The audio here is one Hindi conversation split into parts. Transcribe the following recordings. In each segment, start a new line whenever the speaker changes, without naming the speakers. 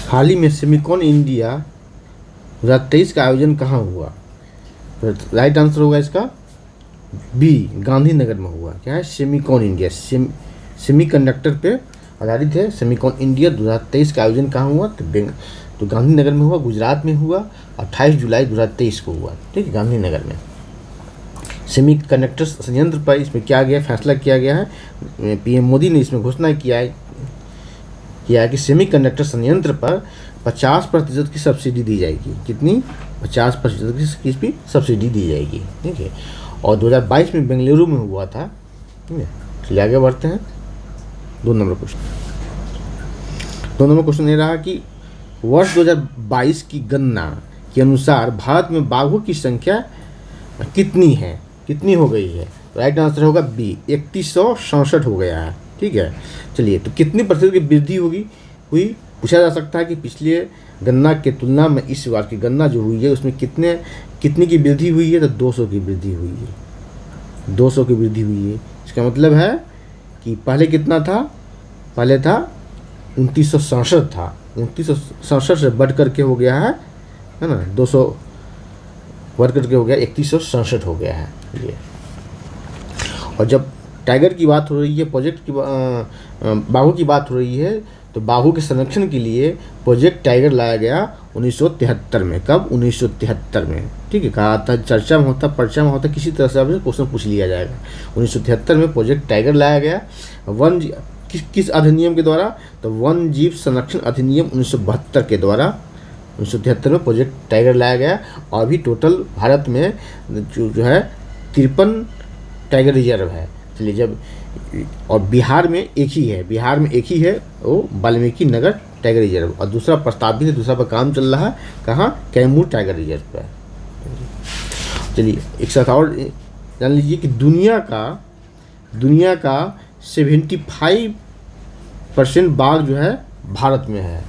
हाल ही में सेमिकॉन इंडिया 2023 का आयोजन कहाँ हुआ? तो राइट आंसर होगा इसका बी, गांधीनगर में हुआ। क्या है? सेमिकॉन इंडिया, सेमीकंडक्टर पे आधारित है। सेमिकॉन इंडिया 2023 का आयोजन कहाँ हुआ? तो गांधीनगर में हुआ, गुजरात में हुआ। 28 जुलाई 2023 को हुआ, ठीक है, गांधीनगर में। सेमीकंडक्टर संयंत्र पर इसमें क्या गया फैसला किया गया है, पीएम मोदी ने इसमें घोषणा किया है कि सेमीकंडक्टर संयंत्र पर 50% की सब्सिडी दी जाएगी। कितनी? 50% की सब्सिडी दी जाएगी, ठीक है। और 2022 में बेंगलुरु में हुआ था, ठीक है। चलिए आगे बढ़ते हैं। 2 नंबर क्वेश्चन ये रहा कि वर्ष 2022 की गणना के अनुसार भारत में बाघों की संख्या कितनी हो गई है? राइट आंसर होगा बी, 3167 हो गया है, ठीक है। चलिए, तो कितनी प्रतिशत की वृद्धि हुई पूछा जा सकता है कि पिछले गणना के तुलना में इस बार की गणना जो हुई है उसमें कितनी की वृद्धि हुई है? तो 200 की वृद्धि हुई है। 200 की वृद्धि हुई है। इसका मतलब है कि पहले कितना था? पहले था 2967 था। 2967 से बढ़ करके हो गया है ना, 200 बढ़ करके हो गया 3167 हो गया है ये। और जब टाइगर की बात हो रही है, प्रोजेक्ट की बाघों की बात हो रही है, तो बाघों के संरक्षण के लिए प्रोजेक्ट टाइगर लाया गया 1973 में। कब? 1973 में, ठीक है। कहा था चर्चा में होता, पर्चा में होता, किसी तरह से आपसे क्वेश्चन पूछ लिया जाएगा। 1973 में प्रोजेक्ट टाइगर लाया गया। किस अधिनियम के द्वारा? तो वन जीव संरक्षण अधिनियम 1972 के द्वारा 1973 में प्रोजेक्ट टाइगर लाया गया। और अभी टोटल भारत में जो है 53 टाइगर रिजर्व है। चलिए, जब और बिहार में एक ही है वो वाल्मीकि नगर टाइगर रिजर्व, और दूसरा प्रस्तावित है, दूसरा पर काम चल रहा है। कहाँ? कैमूर टाइगर रिजर्व पर। चलिए, एक साथ और जान लीजिए कि दुनिया का 75% बाघ जो है भारत में है।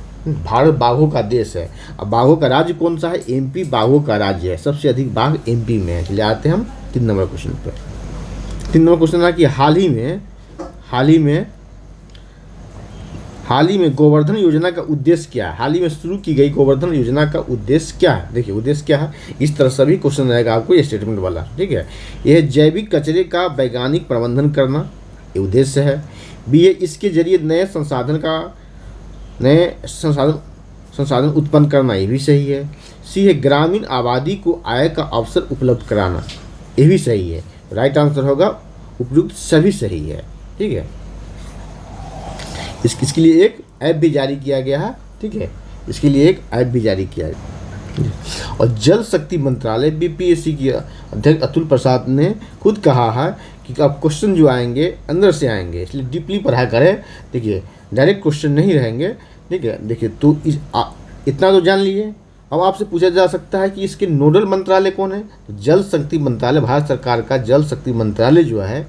भारत बाघों का देश है। अब बाघों का राज्य कौन सा है? एमपी बाघों का राज्य है। सबसे अधिक बाघ एमपी में है। चलिए आते हैं हम 3 नंबर क्वेश्चन पर। 3 नंबर क्वेश्चन है कि हाल ही में गोवर्धन योजना का उद्देश्य क्या है? हाल ही में शुरू की गई गोवर्धन योजना का उद्देश्य क्या है? देखिए, उद्देश्य क्या है, इस तरह सभी क्वेश्चन रहेगा आपको, ये स्टेटमेंट वाला, ठीक है। यह जैविक कचरे का वैज्ञानिक प्रबंधन करना, ये उद्देश्य है। बी है इसके जरिए नए संसाधन उत्पन्न करना, ये भी सही है। सी है ग्रामीण आबादी को आय का अवसर उपलब्ध कराना, ये भी सही है। राइट आंसर होगा उपयुक्त सभी सही है, ठीक है। इसके लिए एक ऐप भी जारी किया गया है, ठीक है। इसके लिए एक ऐप भी जारी किया है। और जल शक्ति मंत्रालय बीपीएससी के अध्यक्ष अतुल प्रसाद ने खुद कहा है कि अब क्वेश्चन जो आएंगे अंदर से आएंगे, इसलिए डीपली पढ़ाई करें। देखिए, डायरेक्ट क्वेश्चन नहीं रहेंगे, ठीक है। देखिए, तो इतना तो जान लीजिए। अब आपसे पूछा जा सकता है कि इसके नोडल मंत्रालय कौन है? तो जल शक्ति मंत्रालय, भारत सरकार का जल शक्ति मंत्रालय जो है,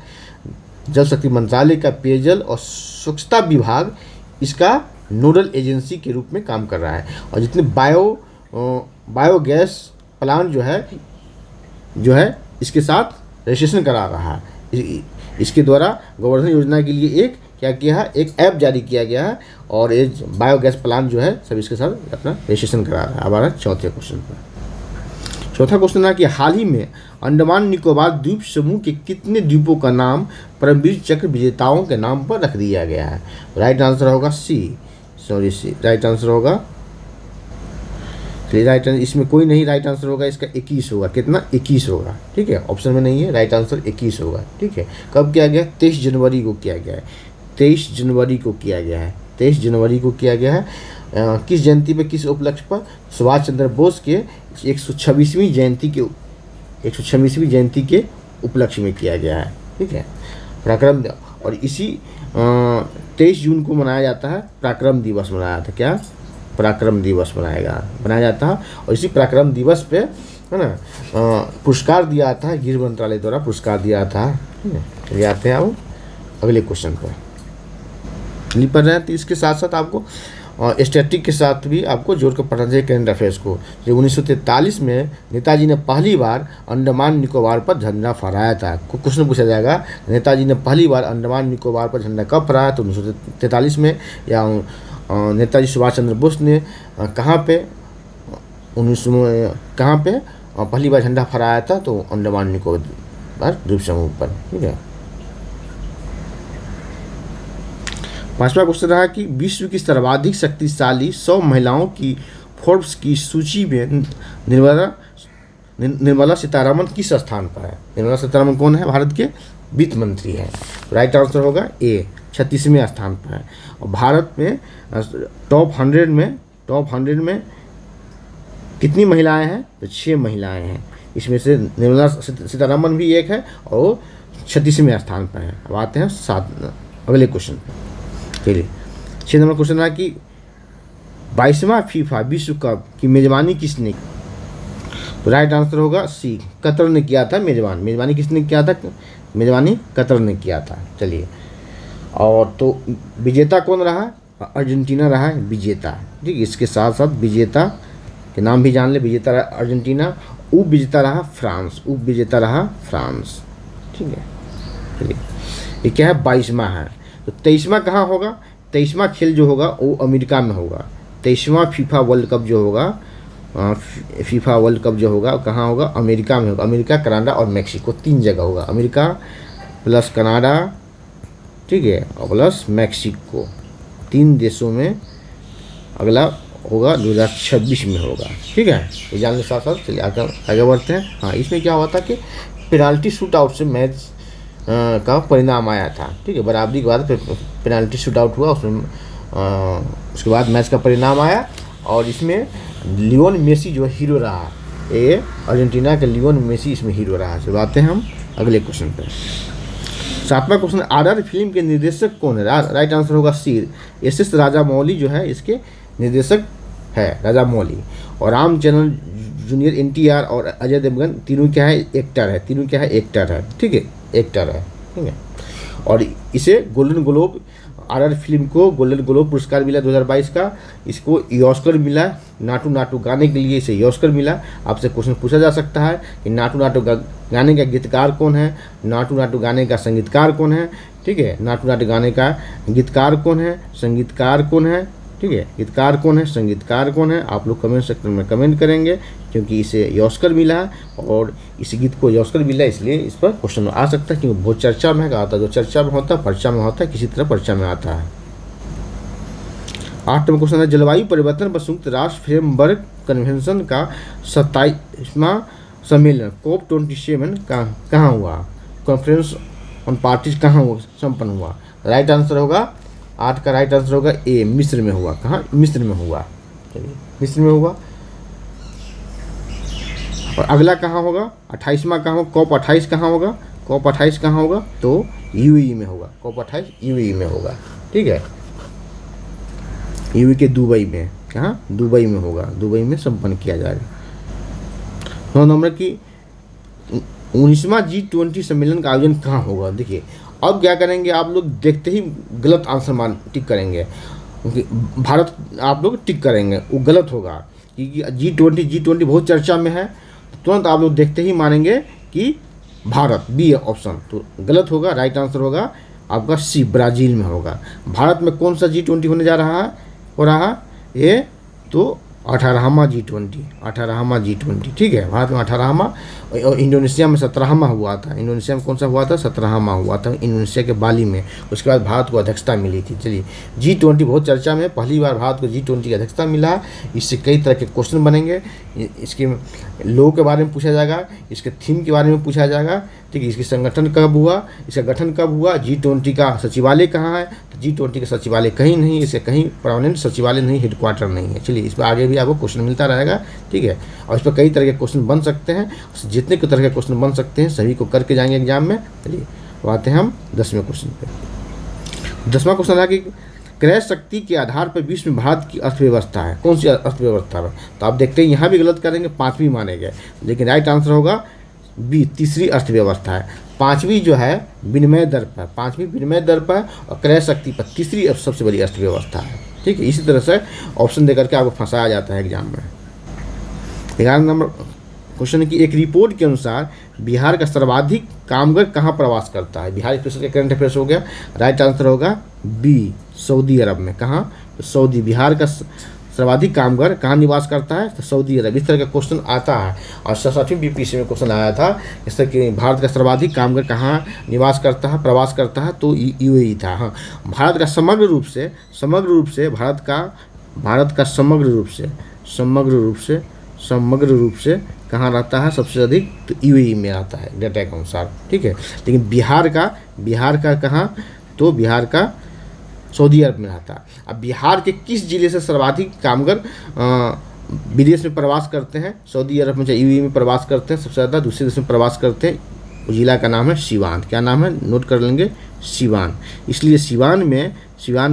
जल शक्ति मंत्रालय का पेयजल और स्वच्छता विभाग इसका नोडल एजेंसी के रूप में काम कर रहा है। और जितने बायोगैस प्लांट जो है इसके साथ रजिस्ट्रेशन करा रहा है। इसके द्वारा गोवर्धन योजना के लिए एक क्या किया है, एक ऐप जारी किया गया है। और ये बायोगैस प्लांट जो है सब इसके साथ अपना रजिस्ट्रेशन करा रहा है। अब आ रहा है चौथे क्वेश्चन पर। चौथा क्वेश्चन है कि हाल ही में अंडमान निकोबार द्वीप समूह के कितने द्वीपों का नाम परमवीर चक्र विजेताओं के नाम पर रख दिया गया है? राइट आंसर होगा सी। राइट आंसर होगा, राइट आंसर इसमें कोई नहीं, राइट आंसर होगा इसका 21 होगा। कितना? 21 होगा, ठीक है। ऑप्शन में नहीं है, राइट आंसर 21 होगा, ठीक है। कब किया गया? 23 जनवरी को किया गया है। 23 जनवरी को किया गया है। 23 जनवरी को किया गया है। किस जयंती पे, किस उपलक्ष्य पर? सुभाष चंद्र बोस के 126वीं जयंती के उपलक्ष्य में किया गया है, ठीक है। पराक्रम, और इसी 23 जून को मनाया जाता है पराक्रम दिवस मनाया था। क्या? पराक्रम दिवस बनाया जाता है। और इसी पराक्रम दिवस पे, है ना, पुरस्कार दिया था, गृह मंत्रालय द्वारा पुरस्कार दिया था। चलिए आते हैं अब अगले क्वेश्चन पर। पढ़ रहे हैं तो इसके साथ साथ आपको स्टैटिक के साथ भी आपको जोड़कर पढ़ना चाहिए करंट अफेयर्स को। जो 1943 में नेताजी ने पहली बार अंडमान निकोबार पर झंडा फहराया था। क्वेश्चन पूछा जाएगा, नेताजी ने पहली बार अंडमान निकोबार पर झंडा कब फहराया? तो 1943 में, या नेताजी सुभाष चंद्र बोस ने कहाँ पे 1900 कहाँ पे पहली बार झंडा फहराया था? तो अंडमान निकोबार द्वीप समूह पर। ठीक है। 5वां क्वेश्चन रहा कि विश्व की सर्वाधिक शक्तिशाली 100 महिलाओं की फोर्ब्स की सूची में निर्मला सीतारमण किस स्थान पर है? निर्मला सीतारमण कौन है? भारत के वित्त मंत्री है। राइट आंसर होगा ए, 36वें स्थान पर है। और भारत में टॉप 100 में कितनी महिलाएं हैं? तो 6 महिलाएं हैं। इसमें से निर्मला सीतारमण भी एक है और 36वें स्थान पर है। अब आते हैं अगले क्वेश्चन पर। चलिए 6 नंबर क्वेश्चन है कि 22वां फीफा विश्व कप की मेजबानी किसने की? तो राइट आंसर होगा सी, कतर ने किया था मेजबानी किसने किया था? मेजबानी कतर ने किया था। चलिए, और तो विजेता कौन रहा? अर्जेंटीना रहा है विजेता। ठीक है, इसके साथ साथ विजेता के नाम भी जान ले। विजेता रहा अर्जेंटीना, उप विजेता रहा फ्रांस। ठीक है। चलिए, ये क्या है? 22वां है। तो 23वां कहाँ होगा? 23वां खेल जो होगा वो अमेरिका में होगा। 23वां फीफा वर्ल्ड कप जो होगा वो कहाँ होगा? अमेरिका में होगा। अमेरिका, कनाडा और मैक्सिको, 3 जगह होगा। अमेरिका प्लस कनाडा, ठीक है, और प्लस मैक्सिको, 3 देशों में अगला होगा 2026 में होगा। ठीक है, ये जानने के साथ साथ चलिए आगे बढ़ते हैं। हाँ, इसमें क्या हुआ था कि पेनाल्टी शूट आउट से मैच का परिणाम आया था। ठीक है, बराबरी के बाद पेनाल्टी शूट आउट हुआ, उसमें उसके बाद मैच का परिणाम आया और इसमें लियोन मेसी जो हीरो रहा। ये अर्जेंटीना के लियोन मेसी इसमें हीरो रहा। चलो आते हैं हम अगले क्वेश्चन पर। 7वां क्वेश्चन, आरआर फिल्म के निर्देशक कौन है? राइट आंसर होगा सी, एस राजामौली जो है इसके निर्देशक है, राजामौली। और रामचंद्रन जूनियर, एनटीआर और अजय देवगन तीनों क्या है? एक्टर है। ठीक है, एक्टर है। ठीक है, और इसे गोल्डन ग्लोब, आरआर फिल्म को गोल्डन ग्लोब पुरस्कार मिला 2022 का। इसको ऑस्कर मिला नाटू नाटू गाने के लिए, इसे ऑस्कर मिला। आपसे क्वेश्चन पूछा जा सकता है कि नाटू नाटू गाने का गीतकार कौन है? नाटू नाटू गाने का संगीतकार कौन है? ठीक है, नाटू नाटू गाने का गीतकार कौन है? संगीतकार कौन है? ठीक है, गीतकार कौन है? संगीतकार कौन है? आप लोग कमेंट सेक्शन में कमेंट करेंगे, क्योंकि इसे ऑस्कर मिला और इस गीत को ऑस्कर मिला, इसलिए इस पर क्वेश्चन आ सकता है, क्योंकि बहुत चर्चा में आता है। जो चर्चा में होता है पर्चा में होता है, किसी तरह पर्चा में आता है। 8 नंबर क्वेश्चन है, जलवायु परिवर्तन पर संयुक्त राष्ट्र फ्रेमवर्क कन्वेंशन का 27वां सम्मेलन COP27 कहाँ हुआ? कॉन्फ्रेंस ऑन पार्टीज कहाँ संपन्न हुआ? राइट आंसर होगा 8 का राइट आंसर होगा ए, मिस्र में हुआ। कहाँ? मिस्र में हुआ। चलिए, मिस्र में हुआ। और अगला कहाँ होगा? 28वां कहाँ होगा? COP28 कहाँ होगा? COP28 कहाँ होगा? तो यूएई में होगा। COP28 यूएई में होगा। ठीक है, यूएई के दुबई में। कहाँ? दुबई में होगा। दुबई में संपन्न किया जाएगा। 9 नंबर की 19वां G20 सम्मेलन का आयोजन कहाँ होगा? देखिए, अब क्या करेंगे आप लोग? देखते ही गलत आंसर टिक करेंगे। भारत आप लोग टिक करेंगे, वो गलत होगा, क्योंकि G20 बहुत चर्चा में है। तुरंत आप लोग देखते ही मानेंगे कि भारत, बी ऑप्शन, तो गलत होगा। राइट आंसर होगा आपका सी, ब्राज़ील में होगा। भारत में कौन सा G20 होने जा रहा है? ये तो 18वां G20। ठीक है, भारत में 18वां और इंडोनेशिया में 17वां हुआ था। इंडोनेशिया में कौन सा हुआ था? 17वां हुआ था, इंडोनेशिया के बाली में। उसके बाद भारत को अध्यक्षता मिली थी। चलिए, G20 बहुत चर्चा में, पहली बार भारत को G20 की अध्यक्षता मिला। इससे कई तरह के क्वेश्चन बनेंगे। इसके लोगों के बारे में पूछा जाएगा, इसके थीम के बारे में पूछा जाएगा। ठीक है, इसकी संगठन कब हुआ, इसका गठन कब हुआ, G20 का सचिवालय कहाँ है? तो G20 का सचिवालय कहीं नहीं, इसके कहीं परमानेंट सचिवालय नहीं, हेडक्वार्टर नहीं है। चलिए, इस पर आगे भी आपको क्वेश्चन मिलता रहेगा। ठीक है, और इस पर कई तरह के क्वेश्चन बन सकते हैं। जितने तरह के क्वेश्चन बन सकते हैं सभी को करके जाएंगे एग्जाम में। चलिए, अब आते हैं हम 10वें क्वेश्चन पे। 10वां क्वेश्चन है कि क्रय शक्ति के आधार पर विश्व में भारत की अर्थव्यवस्था है। कौन सी अर्थव्यवस्था है? तो आप देखते हैं यहाँ भी गलत करेंगे, 5वीं मानेंगे, लेकिन राइट आंसर होगा बी, तीसरी अर्थव्यवस्था है। 5वीं जो है विनिमय दर पर, 5वीं विनिमय दर पर और क्रय शक्ति पर तीसरी सबसे बड़ी अर्थव्यवस्था है। ठीक है, इसी तरह से ऑप्शन देकर के आपको फंसाया जाता है एग्जाम में। 11 नंबर क्वेश्चन है कि एक रिपोर्ट के अनुसार बिहार का सर्वाधिक कामगार कहाँ प्रवास करता है? बिहार स्पेशल के करंट अफेयर्स हो गया। राइट आंसर होगा बी, सऊदी अरब में। कहाँ? तो सऊदी। बिहार का सर्वाधिक कामगार कहाँ निवास करता है? तो सऊदी अरब। इस तरह का क्वेश्चन आता है और 67वीं बीपीएससी में क्वेश्चन आया था जैसे कि भारत का सर्वाधिक कामगार कहाँ निवास करता है, प्रवास करता है, तो यूएई था। हाँ, भारत का समग्र रूप से भारत का समग्र रूप से कहाँ रहता है सबसे अधिक? तो यूएई में आता है डेटा के अनुसार, ठीक है। लेकिन बिहार का कहाँ? तो बिहार का सऊदी अरब में रहता है। अब बिहार के किस जिले से सर्वाधिक कामगार विदेश में प्रवास करते हैं? सऊदी अरब में चाहे यूएई में प्रवास करते हैं सबसे ज़्यादा, दूसरे देश में प्रवास करते हैं। जिला का नाम है सीवान। क्या नाम है? नोट कर लेंगे, सीवान। इसलिए सीवान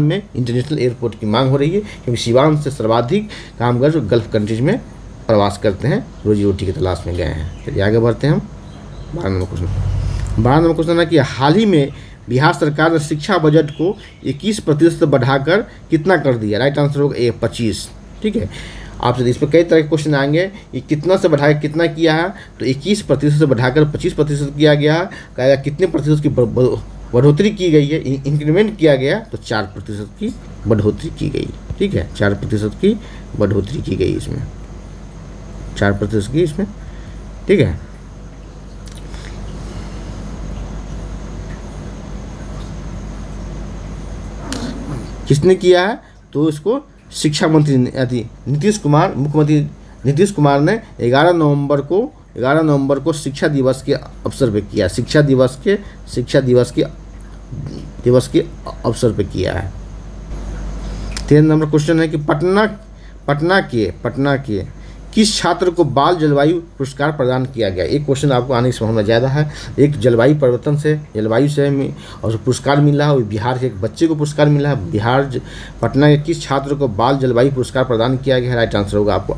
में इंटरनेशनल एयरपोर्ट की मांग हो रही है क्योंकि सीवान से सर्वाधिक कामगार जो गल्फ कंट्रीज में प्रवास करते हैं, रोजी रोटी की तलाश में गए हैं। चलिए आगे बढ़ते हैं हम। 12 नंबर क्वेश्चन है कि हाल ही में बिहार सरकार ने शिक्षा बजट को 21% बढ़ाकर कितना कर दिया? राइट आंसर होगा ए 25। ठीक है, आपसे इस पर कई तरह के क्वेश्चन आएंगे। ये कितना से बढ़ाकर कितना किया है? तो 21% से बढ़ाकर 25% किया गया है। कहेगा कितने प्रतिशत की बढ़ोतरी की गई है? इंक्रीमेंट किया गया तो 4% की बढ़ोतरी की गई। ठीक है, 4% की बढ़ोतरी की गई इसमें, 4% की इसमें। ठीक है, किसने किया है? तो इसको शिक्षा मंत्री नीतीश कुमार, मुख्यमंत्री नीतीश कुमार ने 11 नवंबर को शिक्षा दिवस के अवसर पर किया। शिक्षा दिवस के अवसर पर किया है। 13 नंबर क्वेश्चन है कि पटना के किस छात्र को बाल जलवायु पुरस्कार प्रदान किया गया? एक क्वेश्चन आपको आने की संभावना ज़्यादा है। एक जलवायु से और पुरस्कार मिला है, बिहार के एक बच्चे को पुरस्कार मिला है। पटना के किस छात्र को बाल जलवायु पुरस्कार प्रदान किया गया है? राइट आंसर होगा आपको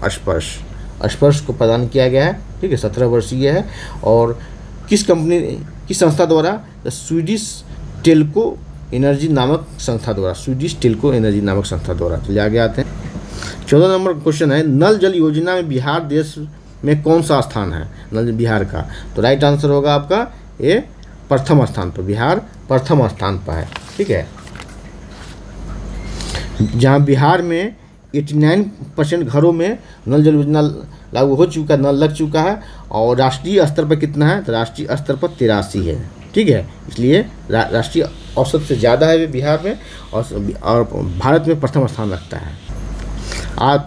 स्पर्श को प्रदान किया गया है। ठीक है, 17 वर्षीय है। और किस संस्था द्वारा? स्वीडिश टेल्को एनर्जी नामक संस्था द्वारा। चलिए आगे आते हैं। 14 नंबर क्वेश्चन है, नल जल योजना में बिहार देश में कौन सा स्थान है? बिहार का। तो राइट आंसर होगा आपका ए प्रथम स्थान पर। बिहार प्रथम स्थान पर है। ठीक है, जहां बिहार में 89% घरों में नल जल योजना लागू हो चुका, नल लग चुका है। और राष्ट्रीय स्तर पर कितना है? तो राष्ट्रीय स्तर पर 83 है। ठीक है, इसलिए राष्ट्रीय औसत से ज़्यादा है बिहार में और भारत में प्रथम स्थान रखता है। आज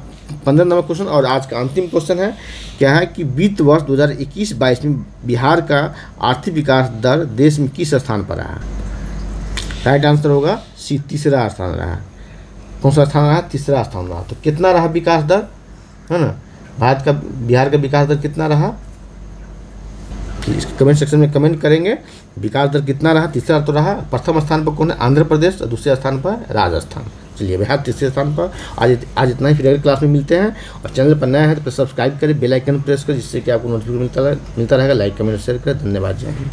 15 नंबर क्वेश्चन और आज का अंतिम क्वेश्चन है, क्या है कि वित्त वर्ष 2021-22 में बिहार का आर्थिक विकास दर देश में किस स्थान पर रहा? राइट आंसर होगा सी, तीसरा स्थान रहा। कौन सा स्थान रहा? तीसरा स्थान रहा। तो कितना रहा विकास दर, है ना? बिहार का विकास दर कितना रहा? कमेंट सेक्शन में कमेंट करेंगे विकास दर कितना रहा। तीसरा तो रहा। प्रथम स्थान पर कौन है? आंध्र प्रदेश। और दूसरे स्थान पर राजस्थान। चलिए बिहार तीसरे स्थान पर। आज इतना ही। फिर अगली क्लास में मिलते हैं। और चैनल पर नया है तो सब्सक्राइब करें, बेल आइकन प्रेस करें, जिससे कि आपको नोटिफिकेशन मिलता रहेगा। लाइक कमेंट शेयर करें। धन्यवाद, जय हिंद।